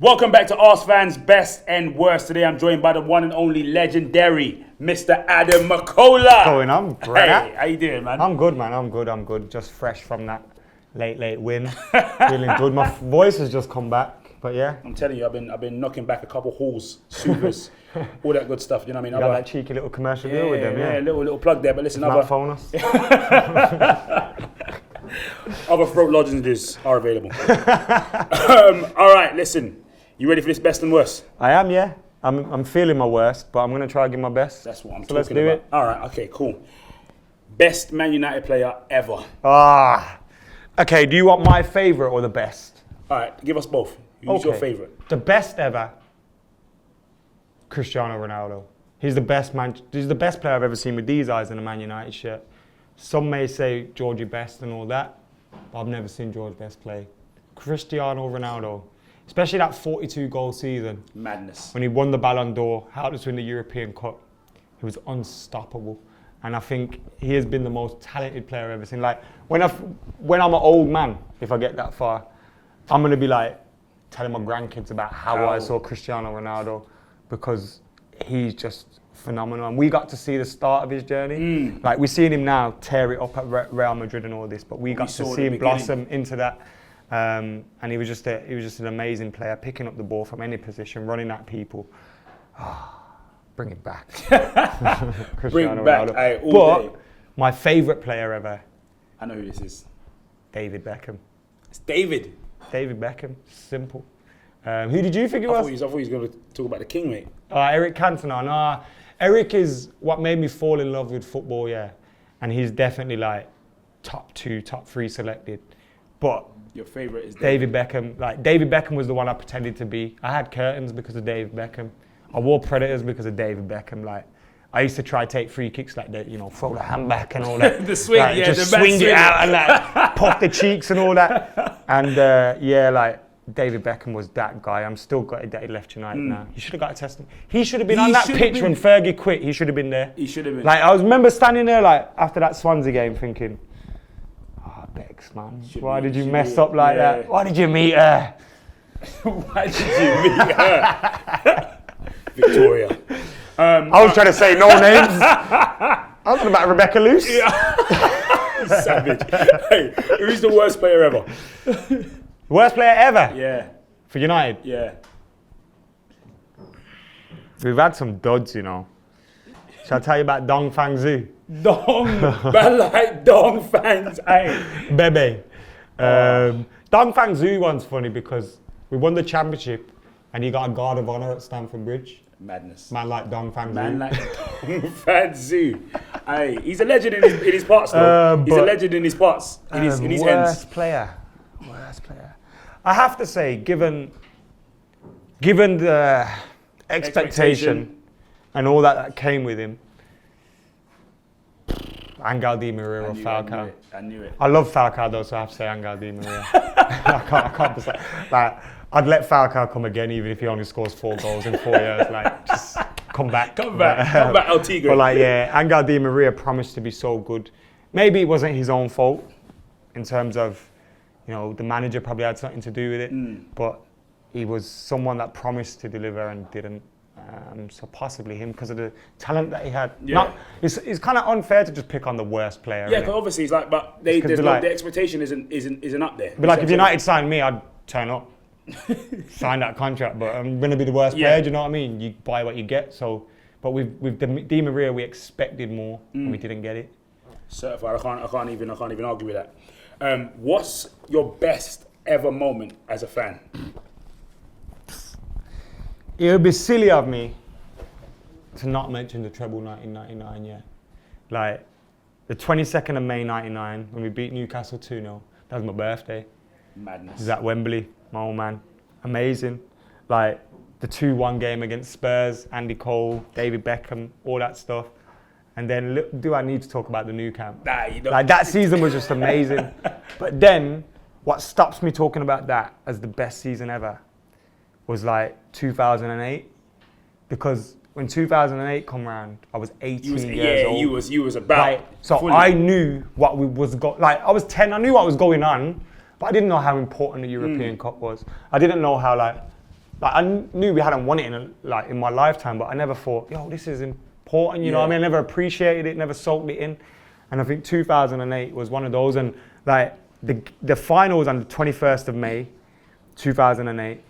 Welcome back to AskFans Best and Worst. Today I'm joined by the one and only legendary Mr. Adam McKola. Going on, brother. Hey, how you doing, man? I'm good, man. I'm good. Just fresh from that late win. Feeling good. My voice has just come back, but yeah. I'm telling you, I've been knocking back a couple hauls, supers, all that good stuff. You know what I mean? You got that cheeky little commercial deal with them, yeah. Little plug there. But listen, Phone us. Other throat lozenges are available. All right, listen. You ready for this best and worst? I am, yeah. I'm feeling my worst, but I'm going to try and give my best. That's what I'm so talking let's do about. It. All right, okay, cool. Best Man United player ever. Okay, do you want my favourite or the best? All right, give us both. Who's your favourite? The best ever, Cristiano Ronaldo. He's the best player I've ever seen with these eyes in a Man United shirt. Some may say Georgie Best and all that, but I've never seen George Best play. Cristiano Ronaldo. Especially that 42-goal season. Madness. When he won the Ballon d'Or, helped us win the European Cup. He was unstoppable. And I think he has been the most talented player I've ever seen. Like, when I'm an old man, if I get that far, I'm going to be like, telling my grandkids about how I saw Cristiano Ronaldo, because he's just phenomenal. And we got to see the start of his journey. Like, we're seeing him now tear it up at Real Madrid and all this, but we got to see him blossom into that. And he was just an amazing player, picking up the ball from any position, running at people. Bring it back. Cristiano Ronaldo. But my favourite player ever. I know who this is. David Beckham. It's David. David Beckham. Simple. Who did you think it was? I thought he was going to talk about the king, mate. Eric Cantona. No, Eric is what made me fall in love with football, yeah. And he's definitely like top 2, top 3 selected. But your favourite is David Beckham. Like, David Beckham was the one I pretended to be. I had curtains because of David Beckham. I wore Predators because of David Beckham. Like, I used to try to take free kicks like that, throw the hand back and all that. The swing, like, just swing it out and like pop the cheeks and all that. And David Beckham was that guy. I'm still gutted that he left United now. He should have got a testing. He should have been on that pitch when Fergie quit. He should have been there. He should have been. Like, I remember standing there like after that Swansea game thinking, Bex, man. Why did you mess up like that? Why did you meet her? Why did you meet her? Victoria. I was trying to say no names. I was talking about Rebecca Luce. Savage. Hey, who's the worst player ever? Worst player ever? Yeah. For United? Yeah. We've had some duds, Shall I tell you about Dong Fang Zhu? Man like Dong fans, Bebe. Dong Fang Zhu one's funny because we won the championship and he got a guard of honour at Stamford Bridge. Madness. Man like Dong Fang Zhu. Man like Dong Fang Zhu. He's a legend in his parts though. He's a legend in his parts. In his ends. Worst player. I have to say, given the expectation and all that came with him, Angel Di Maria or Falcao. I knew it. I love Falcao though, so I have to say Angel Di Maria. I can't decide. Like, I'd let Falcao come again even if he only scores 4 goals in 4 years. Like, just come back. Come back, El Tigre. But like, Angel Di Maria promised to be so good. Maybe it wasn't his own fault in terms of, the manager probably had something to do with it. But he was someone that promised to deliver and didn't. So possibly him because of the talent that he had. Yeah. It's kind of unfair to just pick on the worst player. Yeah, because obviously it's like, but the expectation isn't up there. But like, if United signed me, I'd turn up, sign that contract. But I'm gonna be the worst player. Do you know what I mean? You buy what you get. So, but with Di Maria, we expected more and we didn't get it. Certified. I can't even argue with that. What's your best ever moment as a fan? It would be silly of me to not mention the treble 1999 yet. Like, the 22nd of May 99, when we beat Newcastle 2-0, that was my birthday. Madness. It was at Wembley, my old man. Amazing. Like, the 2-1 game against Spurs, Andy Cole, David Beckham, all that stuff. And then, do I need to talk about the new camp? Nah, you don't. Like, that season was just amazing. But then, what stops me talking about that as the best season ever was like 2008, because when 2008 come around, I was 18 years old. You was about. Like, so fully. I knew what I was 10. I knew what was going on, but I didn't know how important the European Cup was. I didn't know how like I knew we hadn't won it in my lifetime, but I never thought, yo, this is important. You know what I mean? I never appreciated it, never soaked it in. And I think 2008 was one of those. And like the final was on the 21st of May, 2008.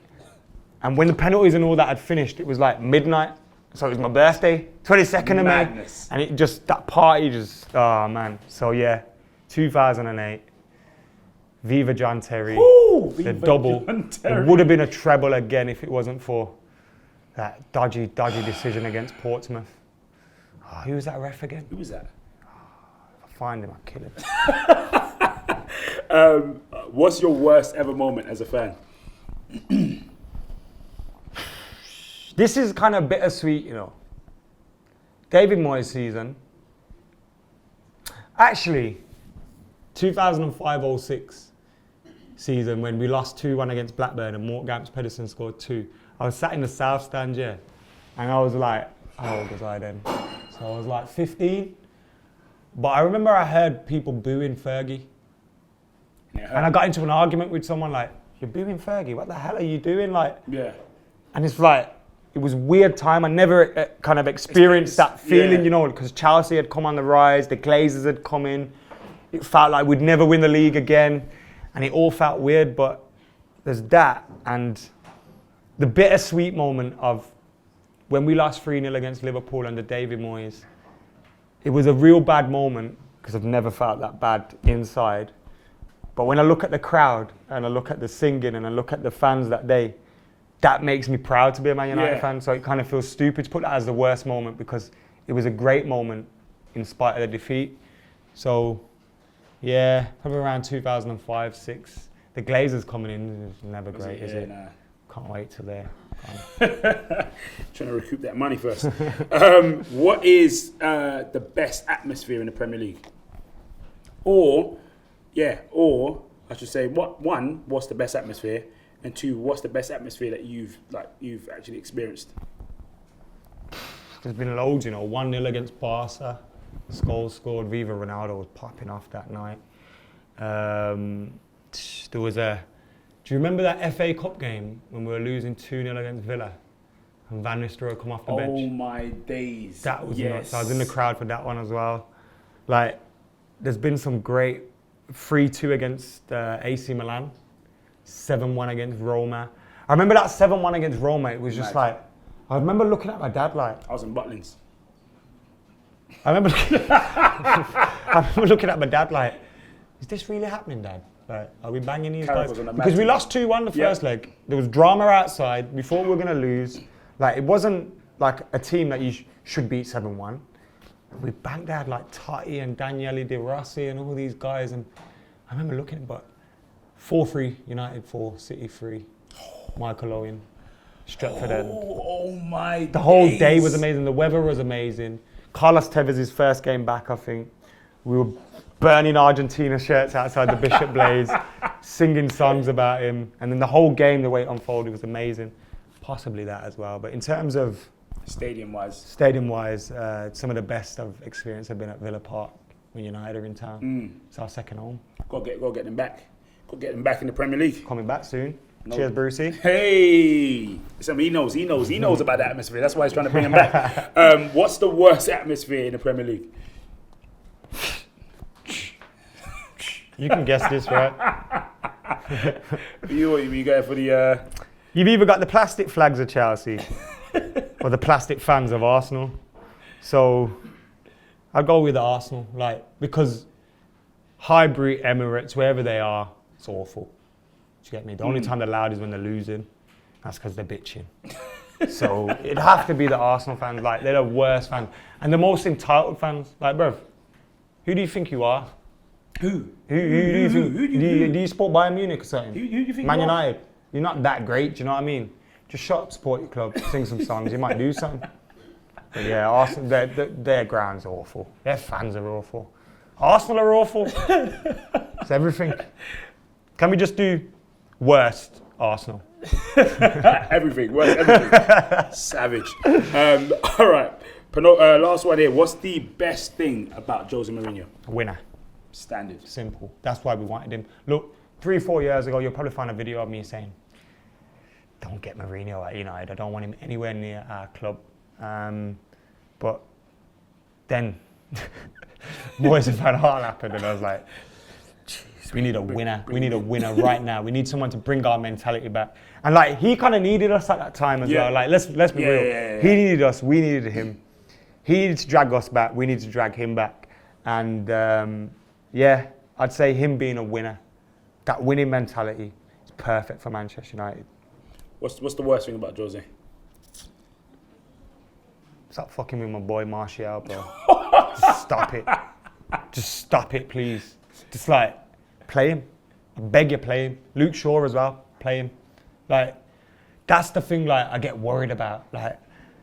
And when the penalties and all that had finished, it was like midnight. So it was my birthday, 22nd of May. And it just, that party just, oh man. So yeah, 2008. Viva John Terry. Ooh, the double. It would have been a treble again if it wasn't for that dodgy decision against Portsmouth. Oh, who was that ref again? Who was that? If I find him, I'll kill him. What's your worst ever moment as a fan? This is kind of bittersweet, you know. David Moyes season. Actually, 2005-06 season when we lost 2-1 against Blackburn and Mort Gamps Pedersen scored 2. I was sat in the south stand, yeah, and I was like, how old was I then? So I was like 15. But I remember I heard people booing Fergie. And I got into an argument with someone like, you're booing Fergie? What the hell are you doing? Like, yeah. And it's like, it was a weird time. I never kind of experienced that feeling, you know, because Chelsea had come on the rise, the Glazers had come in. It felt like we'd never win the league again. And it all felt weird, but there's that. And the bittersweet moment of when we lost 3-0 against Liverpool under David Moyes, it was a real bad moment because I've never felt that bad inside. But when I look at the crowd and I look at the singing and I look at the fans that day, that makes me proud to be a Man United fan. So it kind of feels stupid to put that as the worst moment because it was a great moment in spite of the defeat. So yeah, probably around 2005-06. The Glazers coming in is never great, is it? Nah. Can't wait till they're gone. Trying to recoup that money first. What is the best atmosphere in the Premier League? Or I should say, what's the best atmosphere? And 2, what's the best atmosphere that you've actually experienced? There's been loads, you know. 1-0 against Barca. Scholes scored. Viva Ronaldo was popping off that night. There was do you remember that FA Cup game when we were losing 2-0 against Villa? And Van Nistelrooy come off the bench? Oh my days. That was nuts. I was in the crowd for that one as well. Like, there's been some great 3-2 against AC Milan. 7-1 against Roma. I remember that 7-1 against Roma. It was just like, I remember looking at my dad like. I was in Butlins. I remember looking at my dad like, is this really happening, Dad? Like, are we banging these guys? Because we lost 2-1 the first leg. There was drama outside. We thought we were going to lose. Like, it wasn't like a team that you should beat 7-1. We banged Dad like Totti and Daniele De Rossi and all these guys. And I remember looking, but 4-3, United 4, City 3, Michael Owen, Stretford End. Oh my The whole day was amazing. The weather was amazing. Carlos Tevez' first game back, I think. We were burning Argentina shirts outside the Bishop Blaze, singing songs about him. And then the whole game, the way it unfolded was amazing. Possibly that as well. But in terms of stadium-wise, some of the best I've experienced have been at Villa Park when United are in town. It's our second home. Go get them back. Go get them back in the Premier League. Coming back soon. No. Cheers, Brucey. Hey! He knows about the atmosphere. That's why he's trying to bring him back. What's the worst atmosphere in the Premier League? You can guess this, right? You go for the... You've either got the plastic flags of Chelsea or the plastic fans of Arsenal. So I'll go with Arsenal, because Highbury, Emirates, wherever they are, it's awful. Do you get me? The only time they're loud is when they're losing. That's because they're bitching. So it'd have to be the Arsenal fans. Like, they're the worst fans. And the most entitled fans. Like, bruv, who do you think you are? Who? Do you support Bayern Munich or something? Who do you think Man you are? United. You're not that great, do you know what I mean? Just shut up, support your club, sing some songs, you might do something. But yeah, Arsenal, their ground's awful. Their fans are awful. Arsenal are awful. It's everything. Can we just do worst Arsenal? Everything, worst everything. Savage. All right, last one here. What's the best thing about Jose Mourinho? Winner. Standard. Simple. That's why we wanted him. Look, 3-4 years ago, you'll probably find a video of me saying, don't get Mourinho at United. I don't want him anywhere near our club. But then Moyes and Van Gaal happened, and I was like, jeez, we need a winner. We need a winner right now. We need someone to bring our mentality back. And like, he kind of needed us at that time as well. Like, let's be real. Yeah. He needed us. We needed him. He needed to drag us back. We needed to drag him back. And I'd say him being a winner, that winning mentality, is perfect for Manchester United. What's the worst thing about Jose? Stop fucking with my boy Martial, bro. Just stop it. Just stop it, please. Just like, play him. I beg you, play him. Luke Shaw as well, play him. Like, that's the thing, like, I get worried about. Like,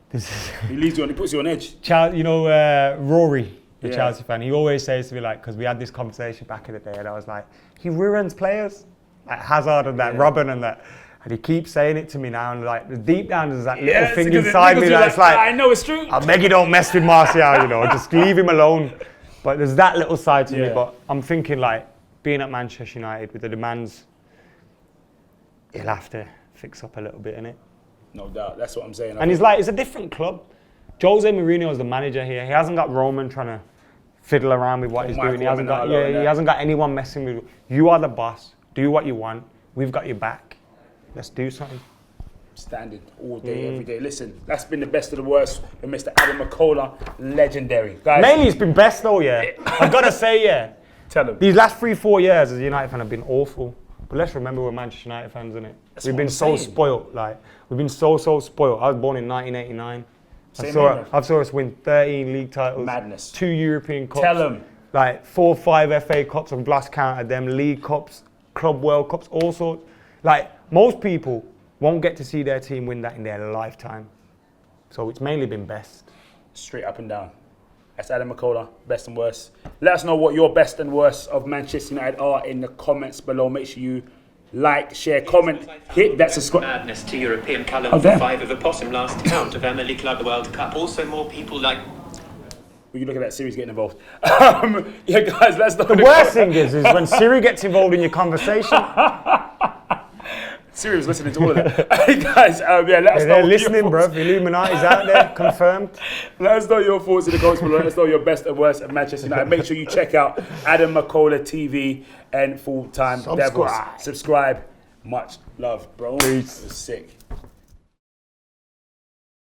this is He leaves you on, he puts you on edge. Rory, the Chelsea fan, he always says to me, like, because we had this conversation back in the day, and I was like, he ruins players. Like Hazard and that, Robin and that. And he keeps saying it to me now, and like, deep down there's that little thing inside me that's like, I know it's true. I beg you don't mess with Martial, just leave him alone. But there's that little side to me, but I'm thinking like, being at Manchester United with the demands, he'll have to fix up a little bit, innit? No doubt, that's what I'm saying. And he's like, it's a different club. Jose Mourinho is the manager here. He hasn't got Roman trying to fiddle around with what he's doing. He hasn't got anyone messing with. You are the boss. Do what you want. We've got your back. Let's do something. Standard all day, every day. Listen, that's been the best of the worst with Mr. Adam McKola. Legendary. Guys, mainly it's been best though, I've got to say, Tell him. These last 3-4 years as a United fan have been awful. But let's remember we're Manchester United fans, innit? We've been so spoilt. Like, we've been so spoilt. I was born in 1989. I saw us win 13 league titles. Madness. 2 European Cups. Tell them. Like 4 or 5 FA Cups and lost count of them. League Cups, Club World Cups, all sorts. Like, most people won't get to see their team win that in their lifetime. So it's mainly been best. Straight up and down. That's Adam McKola, best and worst. Let us know what your best and worst of Manchester United are in the comments below. Make sure you like, share, comment, hit that subscribe. Madness to European colour for 5 of a possum last count of Emily Club World Cup. Also more people like... Will you look at that Siri's getting involved? Guys, let's know. The worst thing is when Siri gets involved in your conversation. Siri was listening to all of that. Guys, let us know. They're listening, bruv. Illuminati's out there, confirmed. Let us know your thoughts in the comments below. Let us know your best and worst of Manchester United. Make sure you check out Adam McKola TV and Full Time Devils. Subscribe. Much love, bro. Peace. It was sick.